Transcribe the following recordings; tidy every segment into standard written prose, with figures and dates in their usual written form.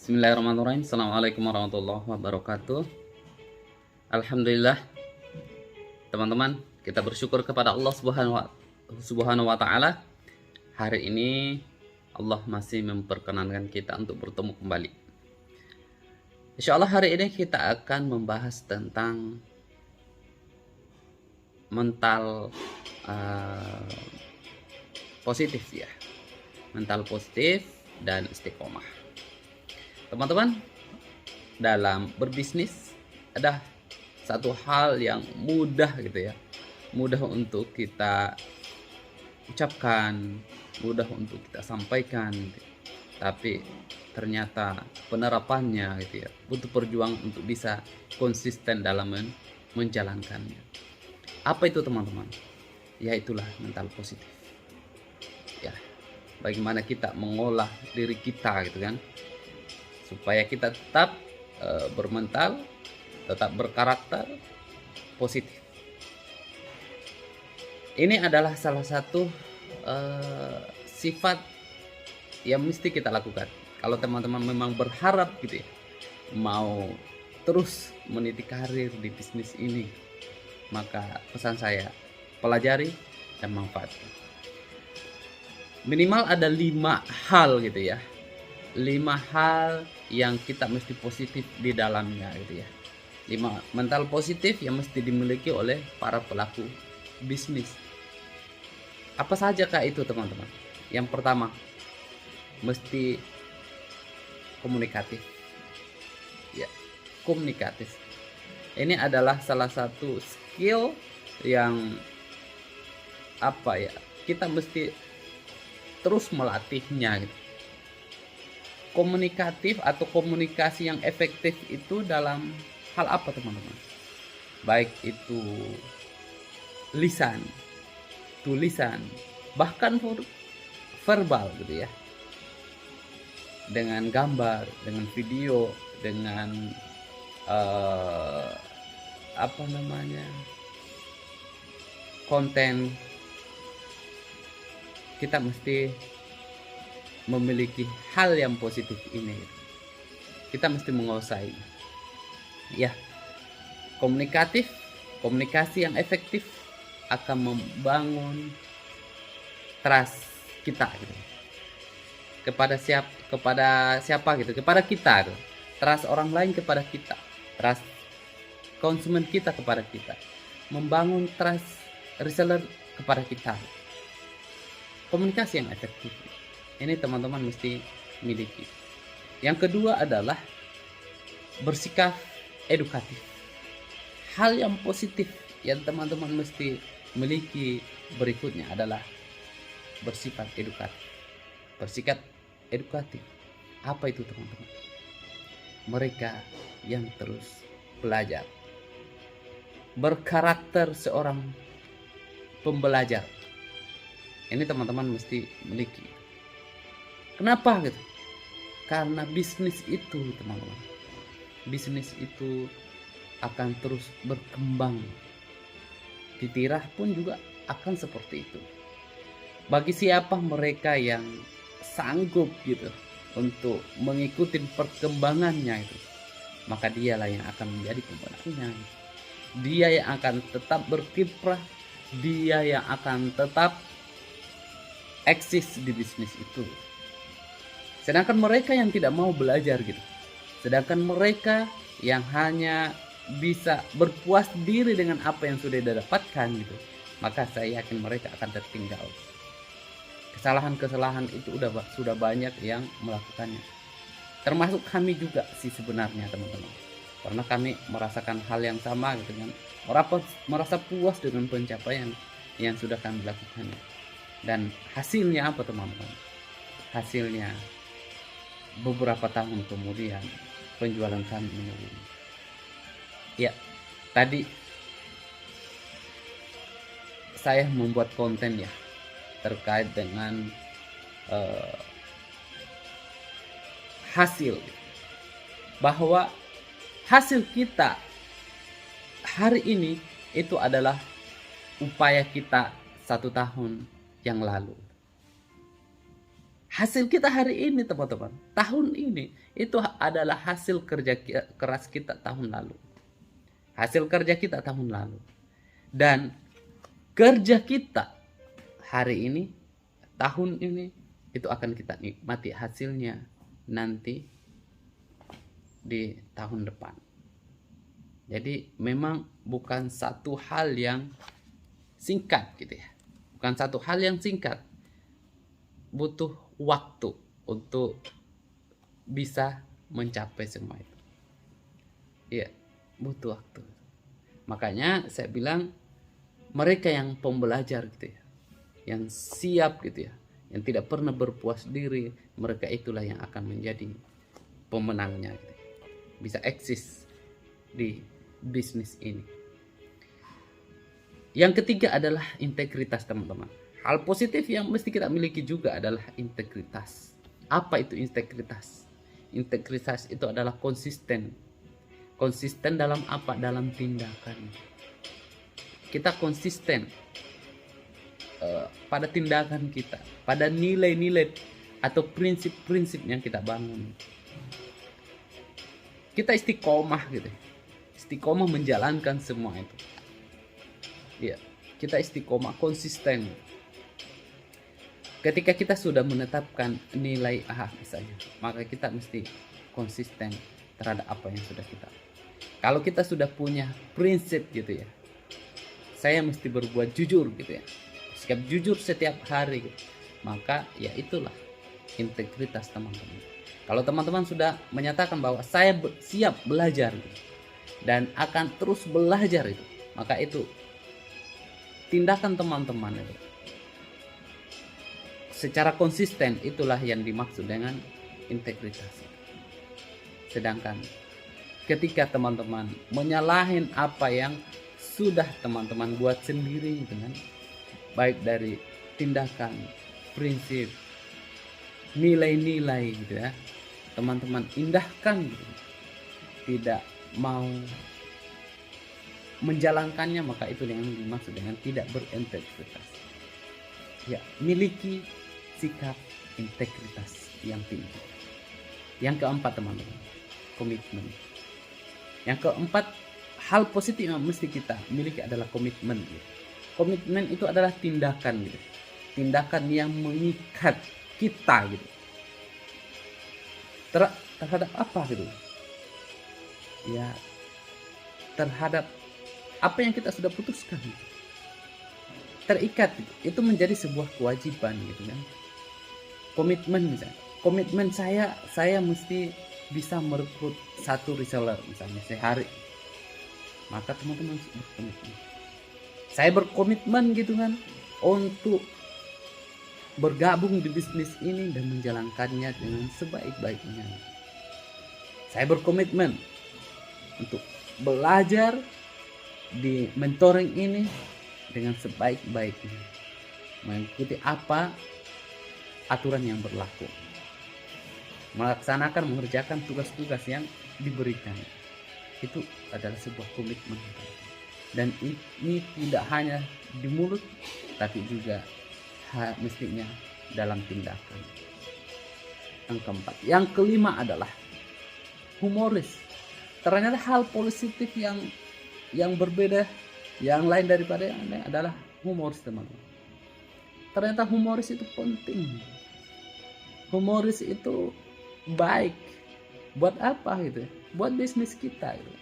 Bismillahirrahmanirrahim. Assalamualaikum warahmatullahi wabarakatuh. Alhamdulillah, teman-teman, kita bersyukur kepada Allah Subhanahu wa Ta'ala. Hari ini Allah masih memperkenankan kita untuk bertemu kembali. Insya Allah hari ini kita akan membahas tentang mental positif ya, mental positif dan istiqomah. Teman-teman, dalam berbisnis ada satu hal yang mudah gitu ya, mudah untuk kita ucapkan, mudah untuk kita sampaikan gitu. Tapi ternyata penerapannya gitu ya, butuh perjuangan untuk bisa konsisten dalam menjalankannya. Apa itu teman-teman? Ya itulah mental positif ya, bagaimana kita mengolah diri kita gitu kan, supaya kita tetap bermental, tetap berkarakter positif. Ini adalah salah satu sifat yang mesti kita lakukan. Kalau teman-teman memang berharap gitu ya, mau terus meniti karir di bisnis ini, maka pesan saya, pelajari dan manfaatkan. Minimal ada 5 hal gitu ya, 5 hal yang kita mesti positif di dalamnya gitu ya. 5 mental positif yang mesti dimiliki oleh para pelaku bisnis. Apa saja kah itu teman-teman? Yang pertama, mesti komunikatif. Ya, komunikatif. Ini adalah salah satu skill yang apa ya? Kita mesti terus melatihnya gitu. Komunikatif atau komunikasi yang efektif itu dalam hal apa teman-teman? Baik itu lisan, tulisan, bahkan verbal gitu ya, dengan gambar, dengan video, dengan konten. Kita mesti memiliki hal yang positif ini. Kita mesti menguasai ya. Komunikasi yang efektif akan membangun trust kita gitu. Kepada siapa gitu, kepada kita gitu. Trust orang lain kepada kita, trust konsumen kita kepada kita, membangun trust reseller kepada kita. Komunikasi yang efektif ini teman-teman mesti miliki. Yang kedua adalah bersikap edukatif. Hal yang positif yang teman-teman mesti miliki berikutnya adalah bersifat edukatif. Bersikap edukatif. Apa itu teman-teman? Mereka yang terus belajar. Berkarakter seorang pembelajar. Ini teman-teman mesti miliki. Kenapa gitu? Karena bisnis itu teman-teman, bisnis itu akan terus berkembang. Titirah pun juga akan seperti itu. Bagi siapa mereka yang sanggup gitu untuk mengikuti perkembangannya itu, maka dialah yang akan menjadi pemenangnya. Dia yang akan tetap berkiprah, dia yang akan tetap eksis di bisnis itu. Sedangkan mereka yang tidak mau belajar gitu, sedangkan mereka yang hanya bisa berpuas diri dengan apa yang sudah didapatkan gitu, maka saya yakin mereka akan tertinggal. Kesalahan-kesalahan itu sudah banyak yang melakukannya, termasuk kami juga sih sebenarnya teman-teman, karena kami merasakan hal yang sama gitu kan, merasa puas dengan pencapaian yang sudah kami lakukan. Dan hasilnya apa teman-teman? Hasilnya beberapa tahun kemudian penjualan kami menurun. Ya, tadi saya membuat konten ya terkait dengan hasil, bahwa hasil kita hari ini itu adalah upaya kita 1 tahun yang lalu. Hasil kita hari ini teman-teman, tahun ini itu adalah hasil kerja keras kita tahun lalu. Hasil kerja kita tahun lalu. Dan kerja kita hari ini, tahun ini, itu akan kita nikmati hasilnya nanti di tahun depan. Jadi memang bukan satu hal yang singkat gitu ya. Bukan satu hal yang singkat. Butuh waktu untuk bisa mencapai semua itu. Iya, butuh waktu. Makanya saya bilang mereka yang pembelajar gitu ya, yang siap gitu ya, yang tidak pernah berpuas diri, mereka itulah yang akan menjadi pemenangnya gitu. Bisa eksis di bisnis ini. Yang ketiga adalah integritas teman-teman. Hal positif yang mesti kita miliki juga adalah integritas. Apa itu integritas? Integritas itu adalah konsisten. Konsisten dalam apa? Dalam tindakan. Kita konsisten pada tindakan kita, pada nilai-nilai atau prinsip-prinsip yang kita bangun. Kita istiqomah gitu. Istiqomah menjalankan semua itu. Ya, kita istiqomah konsisten. Ketika kita sudah menetapkan nilai A misalnya, maka kita mesti konsisten terhadap apa yang sudah kita. Kalau kita sudah punya prinsip gitu ya, saya mesti berbuat jujur gitu ya, sikap jujur setiap hari gitu, maka ya itulah integritas teman-teman. Kalau teman-teman sudah menyatakan bahwa saya siap belajar gitu, dan akan terus belajar itu, maka itu tindakan teman-teman itu secara konsisten, itulah yang dimaksud dengan integritas. Sedangkan ketika teman-teman menyalahin apa yang sudah teman-teman buat sendiri gitu kan, baik dari tindakan, prinsip, nilai-nilai gitu ya, teman-teman indahkan gitu, tidak mau menjalankannya, maka itu yang dimaksud dengan tidak berintegritas. Ya, miliki sikap integritas yang tinggi. Yang keempat teman-teman, komitmen. Yang keempat, hal positif yang mesti kita miliki adalah komitmen gitu. Komitmen itu adalah tindakan gitu. Tindakan yang mengikat kita gitu. Terhadap apa gitu? Ya, terhadap apa yang kita sudah putuskan gitu. Terikat gitu. Itu menjadi sebuah kewajiban gitu kan. Komitmen misalnya. Komitmen saya mesti bisa merekrut 1 reseller misalnya sehari. Maka teman-teman berkomitmen. Saya berkomitmen gitu kan untuk bergabung di bisnis ini dan menjalankannya dengan sebaik-baiknya. Saya berkomitmen untuk belajar di mentoring ini dengan sebaik-baiknya, mengikuti apa aturan yang berlaku, melaksanakan, mengerjakan tugas-tugas yang diberikan. Itu adalah sebuah komitmen, dan ini tidak hanya di mulut tapi juga mestinya dalam tindakan. Yang keempat, yang kelima adalah humoris. Ternyata hal positif yang berbeda, yang lain daripada yang lain adalah humoris teman-teman. Ternyata humoris itu penting. Humoris itu baik. Buat apa gitu? Buat bisnis kita gitu.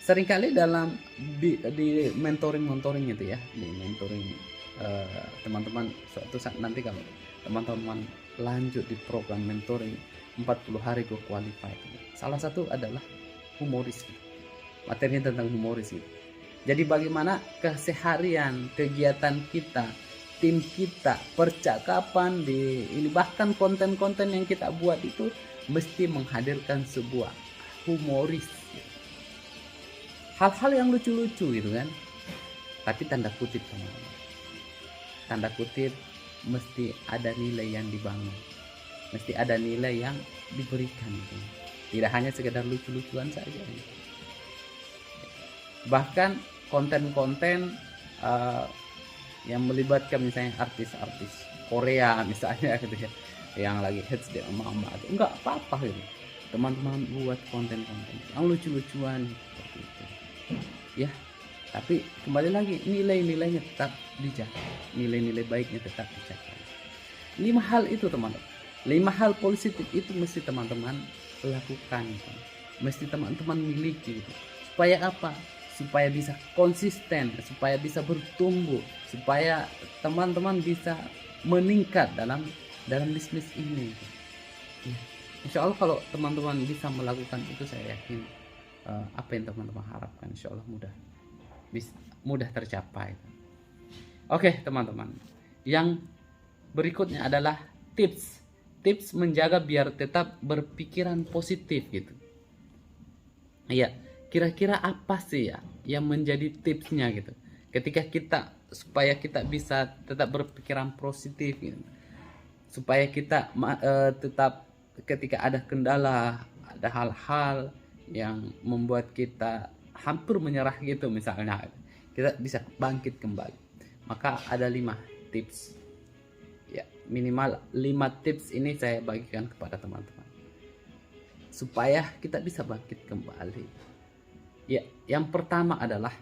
Seringkali dalam di mentoring itu ya, di mentoring teman-teman, suatu saat nanti kalau teman-teman lanjut di program mentoring 40 hari go qualified, salah satu adalah humoris gitu. Materinya tentang humoris gitu. Jadi bagaimana keseharian, kegiatan kita, tim kita, percakapan di ini, bahkan konten-konten yang kita buat itu mesti menghadirkan sebuah humoris. Hal-hal yang lucu-lucu gitu kan. Tapi tanda kutip teman-teman. Tanda kutip mesti ada nilai yang dibangun. Mesti ada nilai yang diberikan gitu. Tidak hanya sekedar lucu-lucuan saja gitu. Bahkan konten-konten yang melibatkan misalnya artis-artis Korea misalnya gitu ya, yang lagi hits di emak-emak itu enggak apa-apa gitu. Teman-teman buat konten-konten yang lucu-lucuan seperti itu. Ya, tapi kembali lagi nilai-nilainya tetap dijaga, nilai-nilai baiknya tetap dijaga. 5 hal itu teman-teman, 5 hal positif itu mesti teman-teman lakukan, mesti teman-teman miliki gitu. Supaya apa? Supaya bisa konsisten, supaya bisa bertumbuh, supaya teman-teman bisa meningkat dalam bisnis ini. Ya, insya Allah kalau teman-teman bisa melakukan itu, saya yakin apa yang teman-teman harapkan insya Allah mudah tercapai. Oke teman-teman, yang berikutnya adalah tips menjaga biar tetap berpikiran positif gitu. Iya, kira-kira apa sih ya yang menjadi tipsnya gitu, ketika supaya kita bisa tetap berpikiran positif gitu, supaya kita tetap ketika ada kendala, ada hal-hal yang membuat kita hampir menyerah gitu misalnya, kita bisa bangkit kembali. Maka ada 5 tips ya, minimal 5 tips ini saya bagikan kepada teman-teman supaya kita bisa bangkit kembali. Ya, yang pertama adalah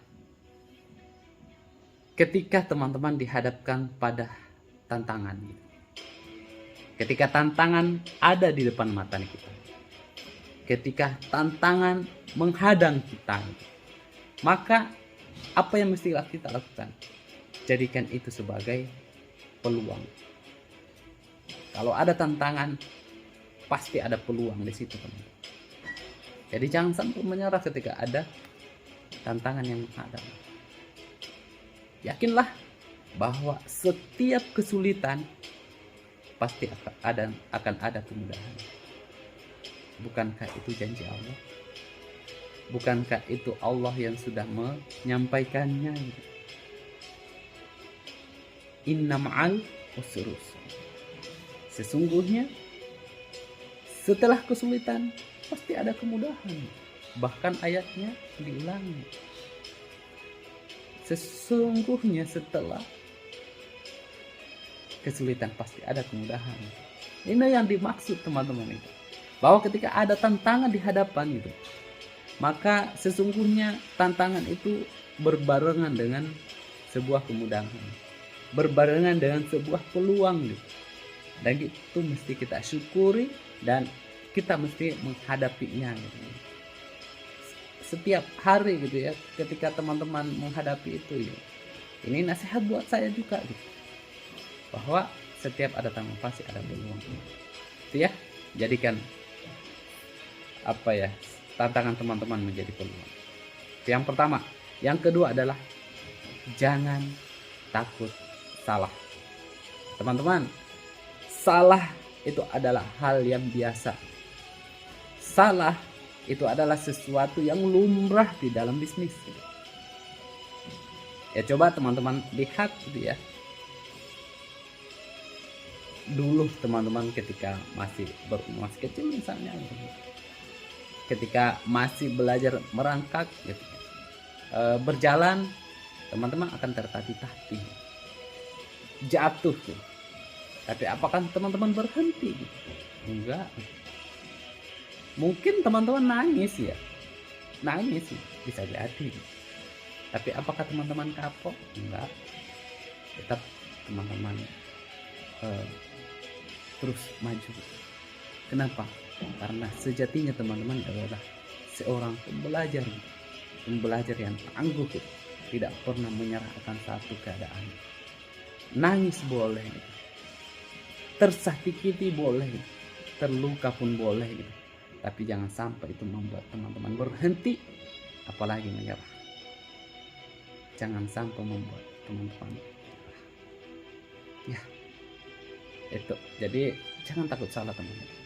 ketika teman-teman dihadapkan pada tantangan gitu. Ketika tantangan ada di depan mata kita, ketika tantangan menghadang kita, maka apa yang mesti kita lakukan? Jadikan itu sebagai peluang. Kalau ada tantangan, pasti ada peluang di situ, teman-teman. Jadi jangan sampai menyerah ketika ada tantangan yang menghadang. Yakinlah bahwa setiap kesulitan pasti akan ada kemudahan. Bukankah itu janji Allah? Bukankah itu Allah yang sudah menyampaikannya? Inna ma'al usri yusra. Sesungguhnya setelah kesulitan pasti ada kemudahan. Bahkan ayatnya diulangi. Sesungguhnya setelah kesulitan pasti ada kemudahan. Ini yang dimaksud teman-teman itu. Bahwa ketika ada tantangan di hadapan itu, maka sesungguhnya tantangan itu berbarengan dengan sebuah kemudahan, berbarengan dengan sebuah peluang gitu. Dan itu mesti kita syukuri dan kita mesti menghadapinya gitu. Setiap hari gitu ya, ketika teman-teman menghadapi itu ya, ini nasihat buat saya juga gitu, bahwa setiap ada tantangan pasti ada peluang itu ya. Jadikan tantangan teman-teman menjadi peluang. Itu yang pertama. Yang kedua adalah jangan takut salah. Teman-teman, salah itu adalah hal yang biasa. Salah itu adalah sesuatu yang lumrah di dalam bisnis. Ya coba teman-teman lihat gitu ya. Dulu teman-teman ketika masih kecil misalnya, ketika masih belajar merangkak gitu, berjalan, teman-teman akan tertatih-tatih, jatuh tuh. Tapi apakah teman-teman berhenti? Enggak. Mungkin teman-teman nangis bisa jadi. Tapi apakah teman-teman kapok? Enggak. Tetap teman-teman terus maju. Kenapa? Karena sejatinya teman-teman adalah seorang pembelajar yang tangguh, tidak pernah menyerah akan satu keadaan. Nangis boleh, tersakiti boleh, terluka pun boleh, tapi jangan sampai itu membuat teman-teman berhenti, apalagi menyerah. Jangan sampai membuat teman-teman ya itu. Jadi jangan takut salah teman-teman.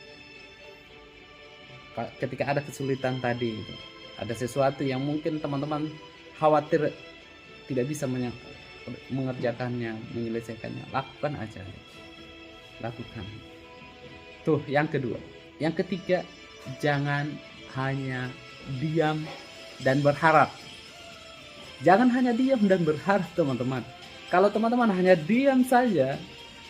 Ketika ada kesulitan tadi, ada sesuatu yang mungkin teman-teman khawatir tidak bisa mengerjakannya, menyelesaikannya, lakukan aja. Lakukan. Tuh yang kedua. Yang ketiga, jangan hanya diam dan berharap. Jangan hanya diam dan berharap teman-teman. Kalau teman-teman hanya diam saja,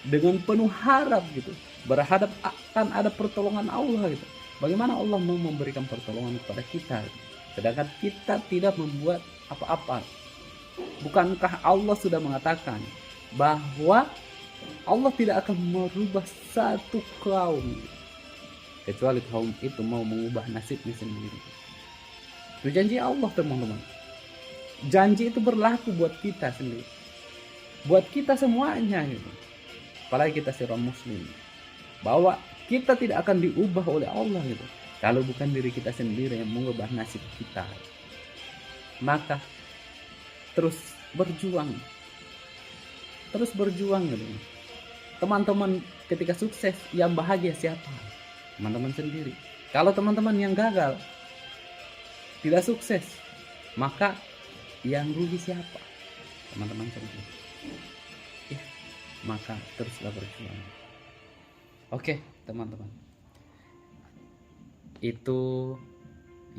dengan penuh harap gitu, berharap akan ada pertolongan Allah gitu. Bagaimana Allah mau memberikan pertolongan kepada kita, sedangkan kita tidak membuat apa-apa? Bukankah Allah sudah mengatakan bahwa Allah tidak akan merubah satu kaum kecuali kaum itu mau mengubah nasibnya sendiri. Itu janji Allah, teman-teman. Janji itu berlaku buat kita sendiri, buat kita semuanya gitu. Apalagi kita seorang muslim, bahwa kita tidak akan diubah oleh Allah gitu kalau bukan diri kita sendiri yang mengubah nasib kita. Maka terus berjuang gitu. Teman-teman ketika sukses, yang bahagia siapa? Teman-teman sendiri. Kalau teman-teman yang gagal, tidak sukses, maka yang rugi siapa? Teman-teman sendiri. Ya, maka teruslah berjuang. Oke, teman-teman. Itu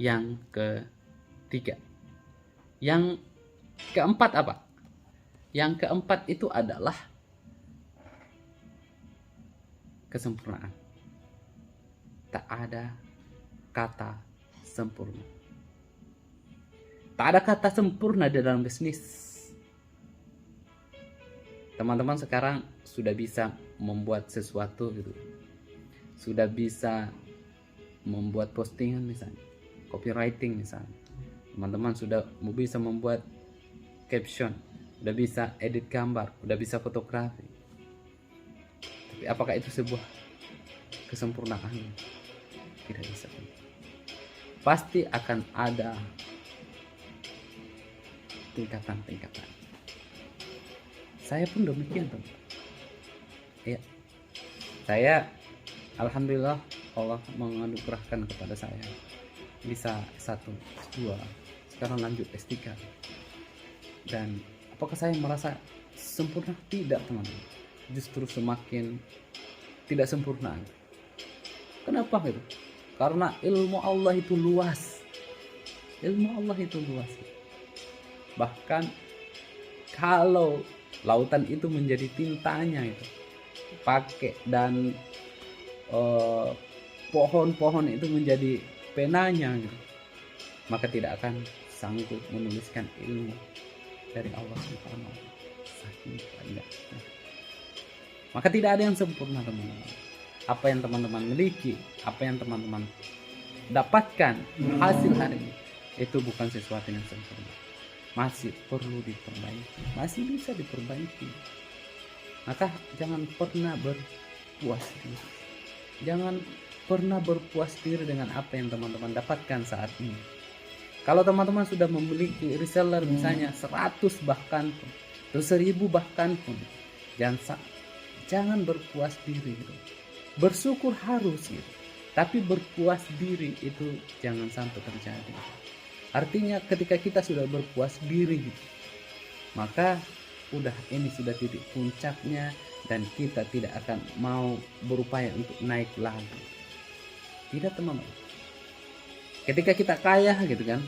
yang ketiga. Yang keempat apa? Yang keempat itu adalah kesempurnaan. Tak ada kata sempurna. Tak ada kata sempurna di dalam bisnis. Teman-teman sekarang sudah bisa membuat sesuatu gitu. Sudah bisa membuat postingan misalnya, copywriting misalnya. Teman-teman sudah bisa membuat caption, udah bisa edit gambar, udah bisa fotografi. Tapi apakah itu sebuah kesempurnaan? Tidak bisa. Pasti akan ada tingkatan-tingkatan. Saya pun demikian, teman. Ya, saya alhamdulillah Allah menganugerahkan kepada saya bisa S1, S2, sekarang lanjut S3. Dan apakah saya merasa sempurna? Tidak, teman-teman. Justru semakin tidak sempurna. Kenapa gitu? Karena ilmu Allah itu luas. Ilmu Allah itu luas. Bahkan kalau lautan itu menjadi tintanya itu pakai, dan pohon-pohon itu menjadi penanya gitu, maka tidak akan sanggup menuliskan ilmu dari Allah Subhanahu wa Ta'ala. Saking banyaknya. Maka tidak ada yang sempurna, teman-teman. Apa yang teman-teman miliki, apa yang teman-teman dapatkan hasil hari ini, itu bukan sesuatu yang sempurna. Masih perlu diperbaiki, masih bisa diperbaiki. Maka jangan pernah berpuas diri. Jangan pernah berpuas diri dengan apa yang teman-teman dapatkan saat ini. Kalau teman-teman sudah memiliki reseller misalnya 100 bahkan pun, atau 1000 bahkan pun, jangan berpuas diri gitu. Bersyukur harus gitu, tapi berpuas diri itu jangan sampai terjadi. Artinya ketika kita sudah berpuas diri gitu, maka udah, ini sudah titik puncaknya, dan kita tidak akan mau berupaya untuk naik lagi. Tidak, teman-teman. Ketika kita kaya gitu kan,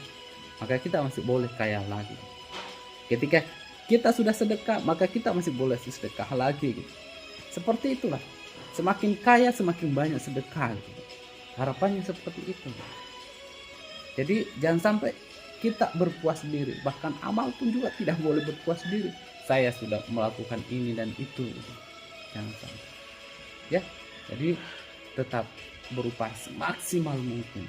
maka kita masih boleh kaya lagi. Ketika kita sudah sedekah, maka kita masih boleh sedekah lagi gitu. Seperti itulah. Semakin kaya semakin banyak sedekah gitu. Harapannya seperti itu. Jadi jangan sampai kita berpuas diri. Bahkan amal pun juga tidak boleh berpuas diri. Saya sudah melakukan ini dan itu. Jangan sampai. Ya, jadi tetap berupaya semaksimal mungkin.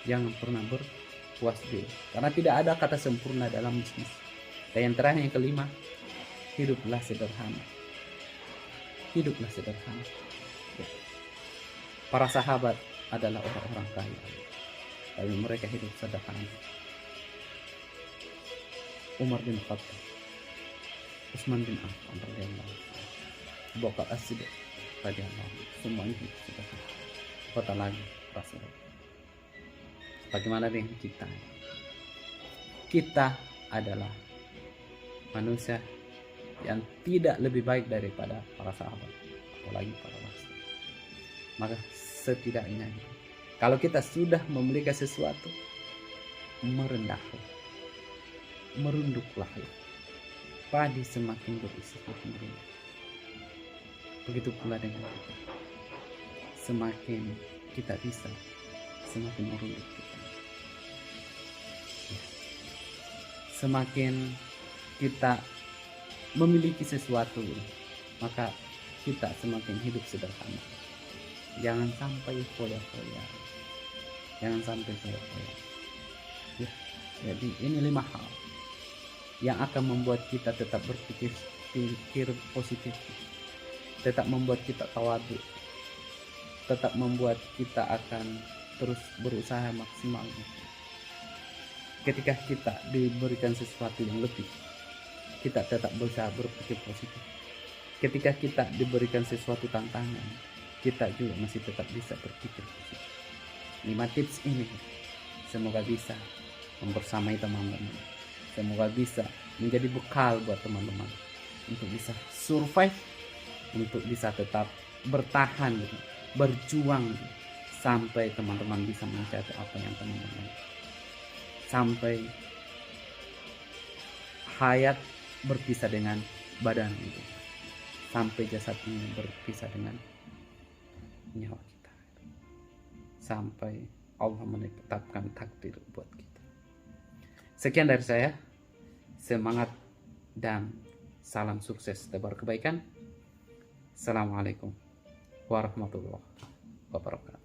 Jangan pernah berpuas diri. Karena tidak ada kata sempurna dalam bisnis. Dan yang terakhir, yang kelima, hiduplah sederhana. Hiduplah sederhana. Ya. Para sahabat adalah orang-orang kaya, tapi mereka hidup sederhana. Umar bin Khattab, Utsman bin Affan radhiyallahu anhu, Abu Bakar As-Siddiq radhiyallahu anhu, semuanya hidup sederhana. Kota lagi Rasulullah. Bagaimana dengan kita? Kita adalah manusia yang tidak lebih baik daripada para sahabat, apalagi para rasul. Maka setidaknya kalau kita sudah memiliki sesuatu, merendahlah, merunduklah. Padi semakin berisi semakin merunduk. Begitu pula dengan kita. Semakin kita bisa, semakin merunduk kita. Ya. Semakin kita memiliki sesuatu, maka kita semakin hidup sederhana. Jangan sampai foya-foya. Jangan sampai foya-foya. Ya. Jadi ini 5 hal yang akan membuat kita tetap berpikir positif, tetap membuat kita tawadu, tetap membuat kita akan terus berusaha maksimal. Ketika kita diberikan sesuatu yang lebih, kita tetap berusaha berpikir positif. Ketika kita diberikan sesuatu tantangan, kita juga masih tetap bisa berpikir positif. 5 tips ini semoga bisa membersamai teman-teman, semoga bisa menjadi bekal buat teman-teman untuk bisa survive, untuk bisa tetap bertahan, berjuang sampai teman-teman bisa mencapai apa yang teman-teman, sampai hayat berpisah dengan badan itu, sampai jasad ini berpisah dengan nyawa kita, sampai Allah menetapkan takdir buat kita. Sekian dari saya, semangat dan salam sukses tebar kebaikan. Assalamualaikum warahmatullahi wabarakatuh.